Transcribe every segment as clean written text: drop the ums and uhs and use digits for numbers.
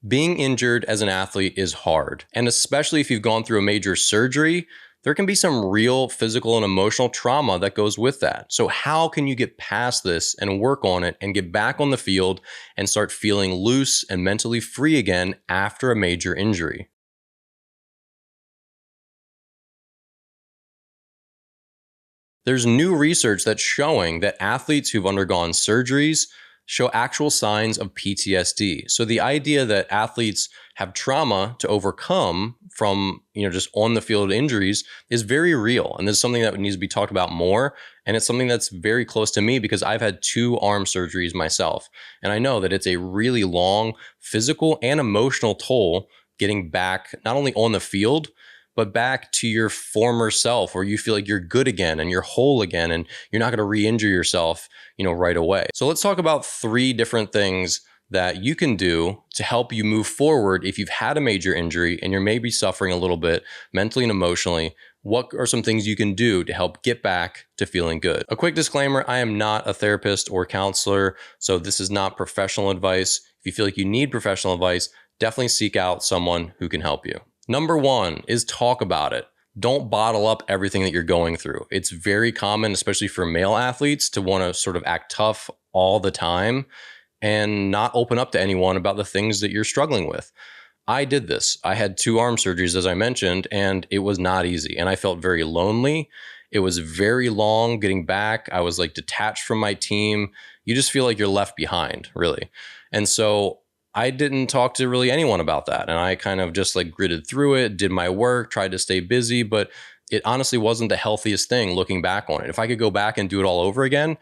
Being injured as an athlete is hard, and especially if you've gone through a major surgery, there can be some real physical and emotional trauma that goes with that. So how can you get past this and work on it and get back on the field and start feeling loose and mentally free again after a major injury? There's new research that's showing that athletes who've undergone surgeries show actual signs of PTSD. So the idea that athletes have trauma to overcome from, just on the field injuries is very real. And this is something that needs to be talked about more. And it's something that's very close to me because I've had 2 arm surgeries myself. And I know that it's a really long physical and emotional toll getting back not only on the field, but back to your former self where you feel like you're good again and you're whole again and you're not going to re-injure yourself, right away. So let's talk about 3 different things that you can do to help you move forward if you've had a major injury and you're maybe suffering a little bit mentally and emotionally. What are some things you can do to help get back to feeling good? A quick disclaimer, I am not a therapist or counselor, so this is not professional advice. If you feel like you need professional advice, definitely seek out someone who can help you. Number 1 is talk about it. Don't bottle up everything that you're going through. It's very common, especially for male athletes, to want to sort of act tough all the time and not open up to anyone about the things that you're struggling with. I did this. I had 2 arm surgeries, as I mentioned, and it was not easy. And I felt very lonely. It was very long getting back. I was like detached from my team. You just feel like you're left behind, really. And so I didn't talk to really anyone about that. And I kind of just like gritted through it, did my work, tried to stay busy, but it honestly wasn't the healthiest thing looking back on it. If I could go back and do it all over again,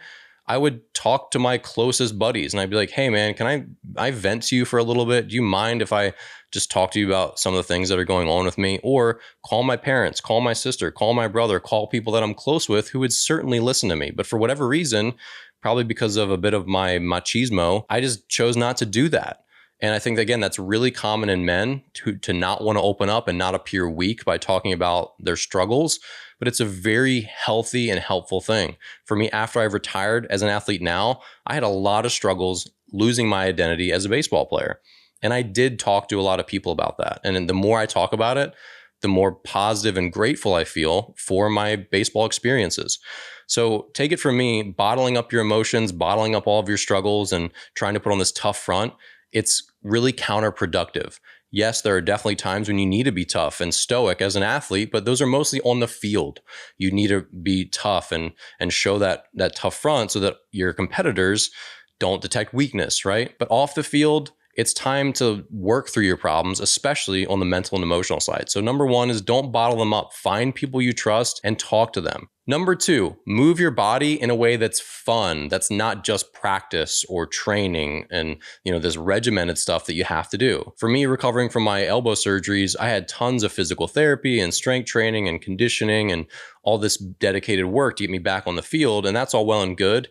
I would talk to my closest buddies and I'd be like, hey man, can I vent to you for a little bit? Do you mind if I just talk to you about some of the things that are going on with me? Or call my parents, call my sister, call my brother, call people that I'm close with who would certainly listen to me. But for whatever reason, probably because of a bit of my machismo, I just chose not to do that. And I think, again, that's really common in men to not want to open up and not appear weak by talking about their struggles. But it's a very healthy and helpful thing. For me, after I retired as an athlete now, I had a lot of struggles losing my identity as a baseball player. And I did talk to a lot of people about that. And the more I talk about it, the more positive and grateful I feel for my baseball experiences. So take it from me, bottling up your emotions, bottling up all of your struggles and trying to put on this tough front, it's really counterproductive. Yes, there are definitely times when you need to be tough and stoic as an athlete, but those are mostly on the field. You need to be tough and show that tough front so that your competitors don't detect weakness, right? But off the field, it's time to work through your problems, especially on the mental and emotional side. So number 1 is don't bottle them up. Find people you trust and talk to them. Number 2, move your body in a way that's fun. That's not just practice or training and, this regimented stuff that you have to do. For me, recovering from my elbow surgeries, I had tons of physical therapy and strength training and conditioning and all this dedicated work to get me back on the field. And that's all well and good,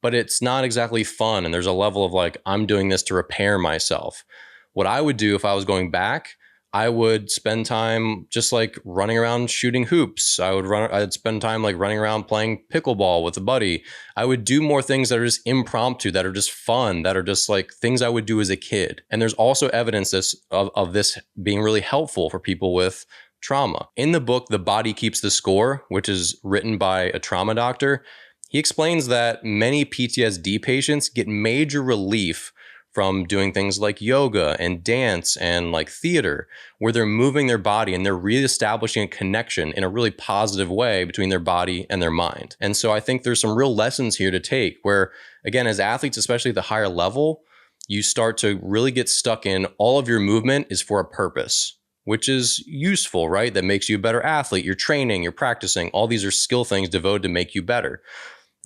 but it's not exactly fun. And there's a level of like, I'm doing this to repair myself. What I would do if I was going back, I would spend time just like running around shooting hoops. I'd spend time like running around playing pickleball with a buddy. I would do more things that are just impromptu, that are just fun, that are just like things I would do as a kid. And there's also evidence of this being really helpful for people with trauma. In the book, The Body Keeps the Score, which is written by a trauma doctor, he explains that many PTSD patients get major relief from doing things like yoga and dance and like theater, where they're moving their body and they're reestablishing a connection in a really positive way between their body and their mind. And so I think there's some real lessons here to take where, again, as athletes, especially at the higher level, you start to really get stuck in all of your movement is for a purpose, which is useful, right? That makes you a better athlete. You're training, you're practicing. All these are skill things devoted to make you better.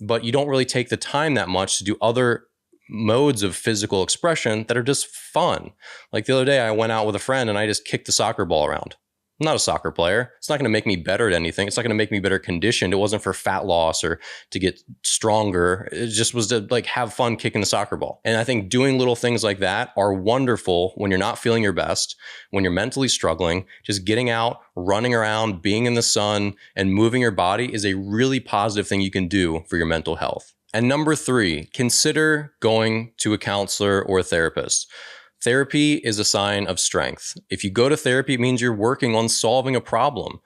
But you don't really take the time that much to do other modes of physical expression that are just fun. Like the other day, I went out with a friend and I just kicked the soccer ball around. I'm not a soccer player. It's not going to make me better at anything. It's not going to make me better conditioned. It wasn't for fat loss or to get stronger. It just was to like have fun kicking the soccer ball. And I think doing little things like that are wonderful when you're not feeling your best, when you're mentally struggling. Just getting out, running around, being in the sun, and moving your body is a really positive thing you can do for your mental health. And number 3, consider going to a counselor or a therapist. Therapy is a sign of strength. If you go to therapy, it means you're working on solving a problem.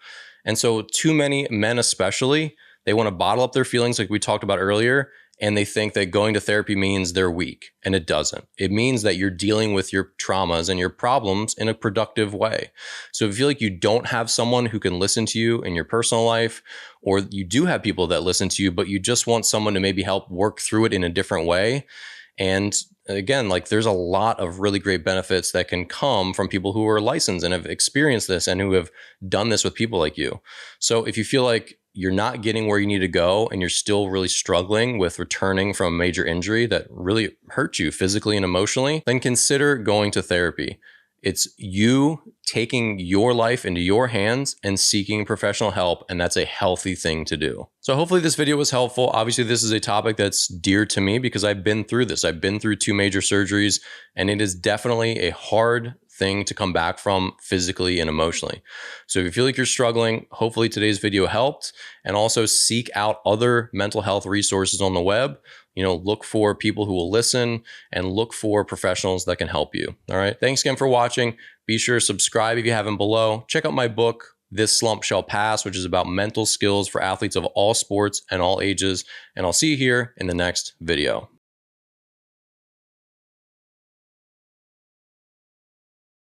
And so too many men especially, they want to bottle up their feelings like we talked about earlier, and they think that going to therapy means they're weak, and it doesn't. It means that you're dealing with your traumas and your problems in a productive way. So if you feel like you don't have someone who can listen to you in your personal life, or you do have people that listen to you, but you just want someone to maybe help work through it in a different way, and again, like there's a lot of really great benefits that can come from people who are licensed and have experienced this and who have done this with people like you. So if you feel like you're not getting where you need to go and you're still really struggling with returning from a major injury that really hurt you physically and emotionally, then consider going to therapy. It's you taking your life into your hands and seeking professional help, and that's a healthy thing to do. So hopefully this video was helpful. Obviously, this is a topic that's dear to me because I've been through this. I've been through 2 major surgeries, and it is definitely a hard thing to come back from physically and emotionally. So if you feel like you're struggling, hopefully today's video helped, and also seek out other mental health resources on the web. Look for people who will listen and look for professionals that can help you. All right. Thanks again for watching. Be sure to subscribe if you haven't below. Check out my book, This Slump Shall Pass, which is about mental skills for athletes of all sports and all ages. And I'll see you here in the next video.